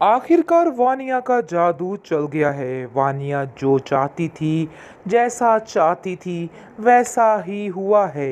आखिरकार वानिया का जादू चल गया है। वानिया जो चाहती थी, जैसा चाहती थी, वैसा ही हुआ है।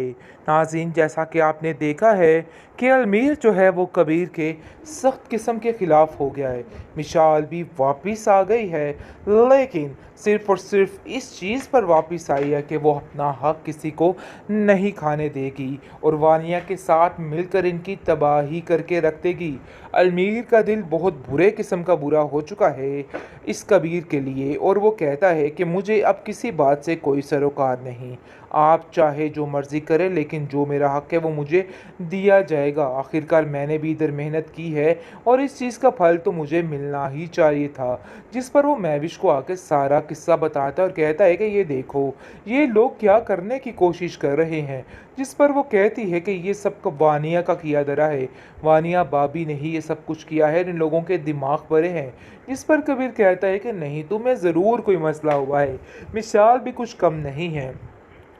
नाज़रीन, जैसा कि आपने देखा है कि अलमीर जो है वो कबीर के सख्त किस्म के ख़िलाफ़ हो गया है। मिशाल भी वापस आ गई है, लेकिन सिर्फ़ और सिर्फ इस चीज़ पर वापस आई है कि वो अपना हक किसी को नहीं खाने देगी और वानिया के साथ मिलकर इनकी तबाही करके रख देगी। अलमीर का दिल बहुत बुरे किस्म का बुरा हो चुका है इस कबीर के लिए, और वो कहता है कि मुझे अब किसी बात से कोई सरोकार नहीं। आप चाहे जो मर्ज़ी करें, लेकिन जो मेरा हक है वो मुझे दिया जाएगा। आखिरकार मैंने भी इधर मेहनत की है और इस चीज़ का फल तो मुझे मिलना ही चाहिए था। जिस पर वो महविश को आके सारा किस्सा बताता है और कहता है कि ये देखो, ये लोग क्या करने की कोशिश कर रहे हैं। जिस पर वो कहती है कि ये सब वानिया का किया धरा है। वानिया बाबी ने ही ये सब कुछ किया है, इन लोगों के दिमाग भरे हैं। जिस पर कबीर कहता है कि नहीं, तुम्हें ज़रूर कोई मसला हुआ है। मिसाल भी कुछ कम नहीं है।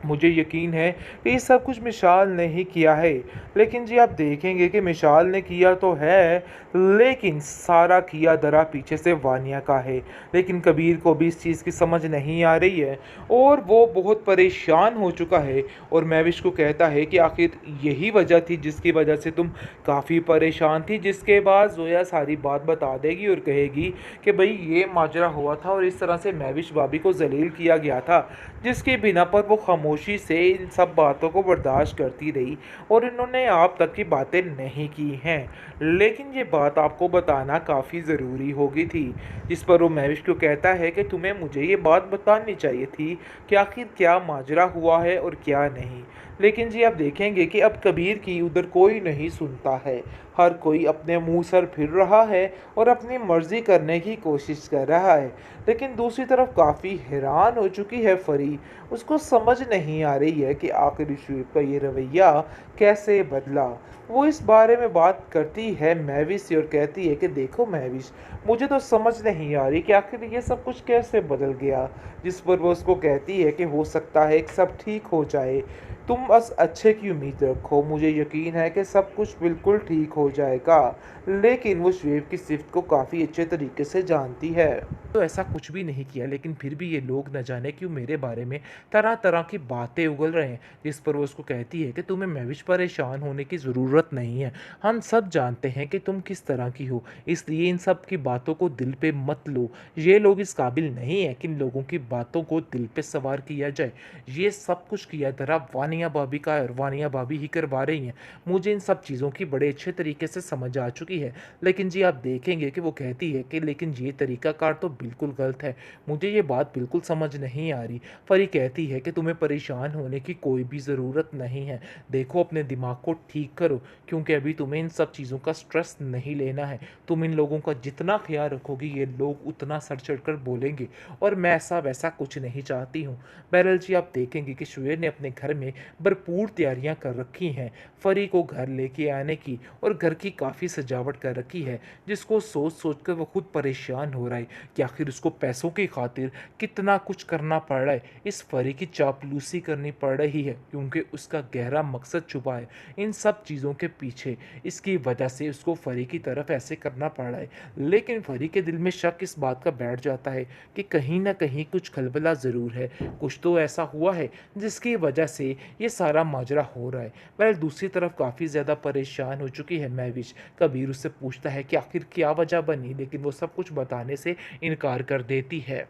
मुझे यकीन है कि ये सब कुछ मिशाल ने ही किया है। लेकिन जी, आप देखेंगे कि मिशाल ने किया तो है, लेकिन सारा किया धरा पीछे से वानिया का है। लेकिन कबीर को भी इस चीज़ की समझ नहीं आ रही है और वो बहुत परेशान हो चुका है और महविश को कहता है कि आखिर यही वजह थी जिसकी वजह से तुम काफ़ी परेशान थी। जिसके बाद ज़ोया सारी बात बता देगी और कहेगी कि भाई ये माजरा हुआ था और इस तरह से महविश भाभी को जलील किया गया था, जिसके बिना पर वो खामोशी से इन सब बातों को बर्दाश्त करती रही और इन्होंने आप तक की बातें नहीं की हैं। लेकिन ये बात आपको बताना काफ़ी ज़रूरी हो गई थी। जिस पर वो महविश को कहता है कि तुम्हें मुझे ये बात बतानी चाहिए थी कि आखिर क्या माजरा हुआ है और क्या नहीं। लेकिन जी, आप देखेंगे कि अब कबीर की उधर कोई नहीं सुनता है। हर कोई अपने मुंह सर फिर रहा है और अपनी मर्जी करने की कोशिश कर रहा है। लेकिन दूसरी तरफ काफ़ी हैरान हो चुकी है फरी। उसको समझ नहीं आ रही है कि आखिर शुएब का ये रवैया कैसे बदला। वो इस बारे में बात करती है महविश से और कहती है कि देखो महविश, मुझे तो समझ नहीं आ रही कि आखिर ये सब कुछ कैसे बदल गया। जिस पर वो उसको कहती है कि हो सकता है कि सब ठीक हो जाए, तुम बस अच्छे की उम्मीद रखो, मुझे यकीन है कि सब कुछ बिल्कुल ठीक हो जाएगा। लेकिन वो शुएब की सिफ़्त को काफ़ी अच्छे तरीके से जानती है। तो ऐसा कुछ भी नहीं किया, लेकिन फिर भी ये लोग न जाने क्यों मेरे बारे में तरह तरह की बातें उगल रहे हैं। जिस पर वो उसको कहती है कि तुम्हें महविश परेशान होने की ज़रूरत नहीं है। हम सब जानते हैं कि तुम किस तरह की हो, इसलिए इन सब की बातों को दिल पे मत लो। ये लोग इस काबिल नहीं है कि इन लोगों की बातों को दिल पे सवार किया जाए। ये सब कुछ किया धरा वानिया भाभी का है और वानिया भाभी ही करवा रही हैं। मुझे इन सब चीज़ों की बड़े अच्छे तरीके से समझ आ चुकी है। लेकिन जी, आप देखेंगे कि वो कहती है कि लेकिन ये तरीकाकार तो बिल्कुल गलत है। मुझे ये बात बिल्कुल समझ नहीं आ रही। परी कहती है कि तुम्हें परेशान होने की कोई भी ज़रूरत नहीं है। देखो, अपने दिमाग को ठीक करो, क्योंकि अभी तुम्हें इन सब चीज़ों का स्ट्रेस नहीं लेना है। तुम इन लोगों का जितना ख्याल रखोगी, ये लोग उतना सर चढ़कर बोलेंगे और मैं ऐसा वैसा कुछ नहीं चाहती हूँ। बहरहाल जी, आप देखेंगे कि शुएब ने अपने घर में भरपूर तैयारियां कर रखी हैं फरी को घर लेके आने की, और घर की काफ़ी सजावट कर रखी है, जिसको सोच सोच कर वो खुद परेशान हो रहा है कि आखिर उसको पैसों की खातिर कितना कुछ करना पड़ रहा है। इस फरी की चापलूसी करनी पड़ रही है क्योंकि उसका गहरा मकसद छुपा है इन सब चीज़ों के पीछे। इसकी वजह से उसको फरी की तरफ ऐसे करना पड़ रहा है। लेकिन फरी के दिल में शक इस बात का बैठ जाता है कि कहीं ना कहीं कुछ खलबला ज़रूर है, कुछ तो ऐसा हुआ है जिसकी वजह से ये सारा माजरा हो रहा है। वह दूसरी तरफ काफ़ी ज़्यादा परेशान हो चुकी है महविश। कबीर उससे पूछता है कि आखिर क्या वजह बनी, लेकिन वो सब कुछ बताने से इनकार कर देती है।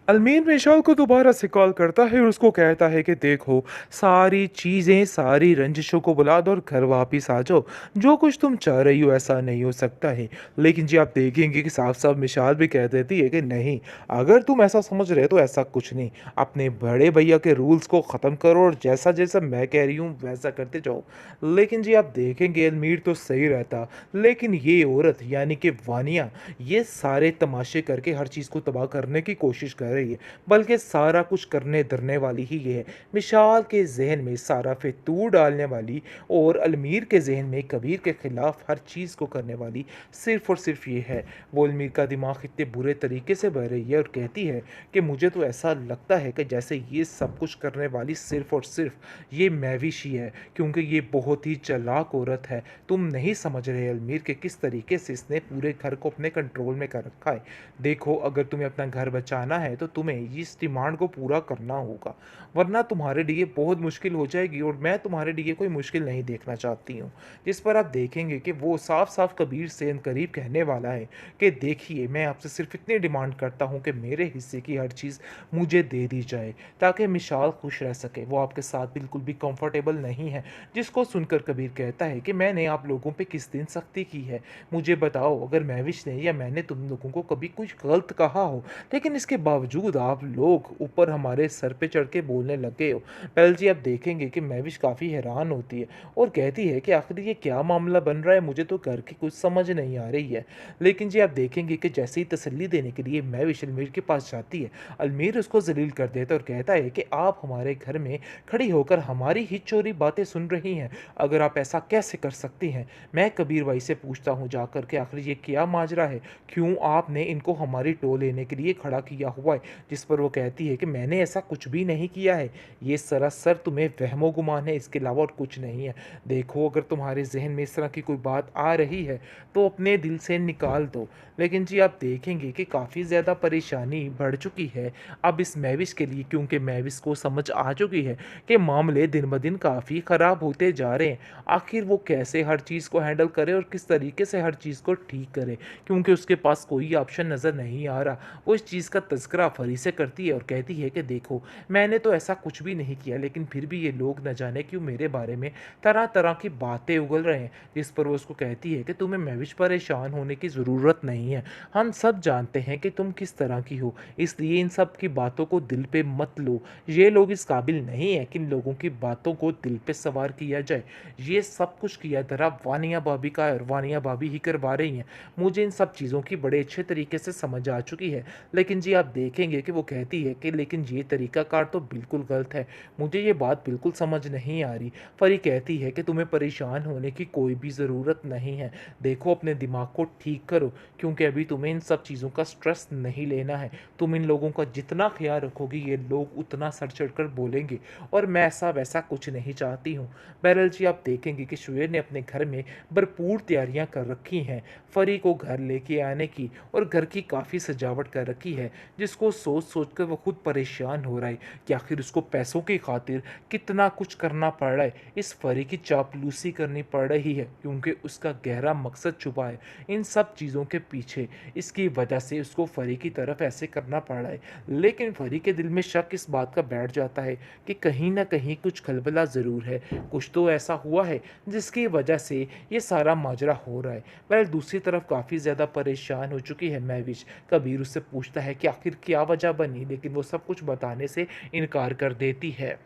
अलमीर विशाल को दोबारा से कॉल करता है और उसको कहता है कि देखो, सारी चीज़ें, सारी रंजिशों को बुला दो और घर वापस आ जाओ। जो कुछ तुम चाह रही हो ऐसा नहीं हो सकता है। लेकिन जी, आप देखेंगे कि साफ साफ मिशाल भी कह देती है कि नहीं, अगर तुम ऐसा समझ रहे हो तो ऐसा कुछ नहीं। अपने बड़े भैया के रूल्स को ख़त्म करो और जैसा जैसा मैं कह रही हूँ वैसा करते जाओ। लेकिन जी, आप देखेंगे अलमीर तो सही रहता, लेकिन ये औरत यानी कि वानिया, ये सारे तमाशे करके हर चीज़ को तबाह करने की कोशिश कर रही है, बल्कि सारा कुछ करने धरने वाली ही ये है। मिशाल के जहन में सारा फितूर डालने वाली और अलमीर के जहन में कबीर के खिलाफ हर चीज़ को करने वाली सिर्फ और सिर्फ ये है। वो अलमीर का दिमाग इतने बुरे तरीके से बह रही है और कहती है कि मुझे तो ऐसा लगता है कि जैसे ये सब कुछ करने वाली सिर्फ और सिर्फ ये मैविश ही है, क्योंकि ये बहुत ही चालाक औरत है। तुम नहीं समझ रहे अलमीर के किस तरीके से इसने पूरे घर को अपने कंट्रोल में कर रखा है। देखो, अगर तुम्हें अपना घर बचाना है तो तुम्हें इस डिमांड को पूरा करना होगा, वरना तुम्हारे लिए बहुत मुश्किल हो जाएगी, और मैं तुम्हारे लिए कोई मुश्किल नहीं देखना चाहती हूँ। जिस पर आप देखेंगे कि वो साफ साफ कबीर से करीब कहने वाला है कि देखिए, मैं आपसे सिर्फ इतनी डिमांड करता हूँ कि मेरे हिस्से की हर चीज़ मुझे दे दी जाए, ताकि मिशाल खुश रह सके। वो आपके साथ बिल्कुल भी कंफर्टेबल नहीं है। जिसको सुनकर कबीर कहता है कि मैंने आप लोगों पे किस दिन सख्ती की है, मुझे बताओ। अगर महविश ने या मैंने तुम लोगों को कभी कुछ गलत कहा हो, लेकिन इसके बावजूद आप लोग ऊपर हमारे सर पे चढ़ के बोलने लगे हो। पहल जी, आप देखेंगे कि महविश काफ़ी हैरान होती है और कहती है कि आखिर ये क्या मामला बन रहा है, मुझे तो घर की कुछ समझ नहीं आ रही है। लेकिन जी, आप देखेंगे कि जैसे ही तसल्ली देने के लिए महविश अलमीर के पास जाती है, अलमीर उसको जलील कर देता है और कहता है कि आप हमारे घर में खड़ी होकर हमारी ही चोरी बातें सुन रही हैं। अगर आप ऐसा कैसे कर सकती हैं? मैं कबीर भाई से पूछता हूँ जाकर के आखिर ये क्या माजरा है, क्यों आपने इनको हमारी टो लेने के लिए खड़ा किया हुआ है? जिस पर वो कहती है कि मैंने ऐसा कुछ भी नहीं किया है, ये सरासर तुम्हें वहमो गुमान है, इसके अलावा और कुछ नहीं है। देखो, अगर तुम्हारे जहन में इस तरह की कोई बात आ रही है तो अपने दिल से निकाल दो। लेकिन जी, आप देखेंगे कि काफ़ी ज़्यादा परेशानी बढ़ चुकी है अब इस महविश के लिए, क्योंकि महविश को समझ आ चुकी है कि मामले दिन ब दिन काफ़ी ख़राब होते जा रहे हैं। आखिर वो कैसे हर चीज़ को हैंडल करे और किस तरीके से हर चीज़ को ठीक करे, क्योंकि उसके पास कोई ऑप्शन नज़र नहीं आ रहा। वो इस चीज़ का तज़किरा फरी से करती है और कहती है कि देखो, मैंने तो ऐसा कुछ भी नहीं किया, लेकिन फिर भी ये लोग न जाने क्यों मेरे बारे में तरह तरह की बातें उगल रहे हैं। जिस पर वो उसको कहती है कि तुम्हें महविश परेशान होने की ज़रूरत नहीं है, हम सब जानते हैं कि तुम किस तरह की हो, इसलिए इन सब की बातों को दिल पे मत लो। ये लोग इस काबिल नहीं है कि इन लोगों की बातों को दिल पे सवार किया जाए। ये सब कुछ किया धरा वानिया भाभी का है और वानिया भाभी ही करवा रही हैं। मुझे इन सब चीज़ों की बड़े अच्छे तरीके से समझ आ चुकी है। लेकिन जी, आप देखेंगे कि वो कहती है कि लेकिन ये तरीकाकार तो बिल्कुल गलत है, मुझे ये बात बिल्कुल समझ नहीं आ रही। परी कहती है कि तुम्हें परेशान होने की कोई भी ज़रूरत नहीं है। देखो, अपने दिमाग को ठीक करो, क्योंकि अभी तुम्हें इन सब चीज़ों का स्ट्रेस नहीं लेना है। तुम इन लोगों का जितना ख्याल रखोगी, ये लोग उतना सर चढ़कर बोलेंगे, और मैं ऐसा वैसा कुछ नहीं चाहती हूँ। बहरहाल जी, आप देखेंगे कि शुएब ने अपने घर में भरपूर तैयारियां कर रखी हैं फरी को घर लेके आने की, और घर की काफ़ी सजावट कर रखी है, जिसको सोच सोच कर वो खुद परेशान हो रहा है कि आखिर उसको पैसों की खातिर कितना कुछ करना पड़ रहा है। इस फरी की चापलूसी करनी पड़ रही है, क्योंकि उसका गहरा मकसद छुपा है इन सब चीज़ों के पीछे। इसकी वजह से उसको फरी की तरफ ऐसे करना पड़ रहा है। लेकिन फरी के दिल में शक इस बात का बैठ जाता है कि कहीं ना कहीं कुछ खलबला ज़रूर है, कुछ तो ऐसा हुआ है जिसकी वजह से ये सारा माजरा हो रहा है। वह दूसरी तरफ काफ़ी ज़्यादा परेशान हो चुकी है महविश। कबीर उससे पूछता है कि आखिर क्या वजह बनी, लेकिन वो सब कुछ बताने से इनकार कर देती है।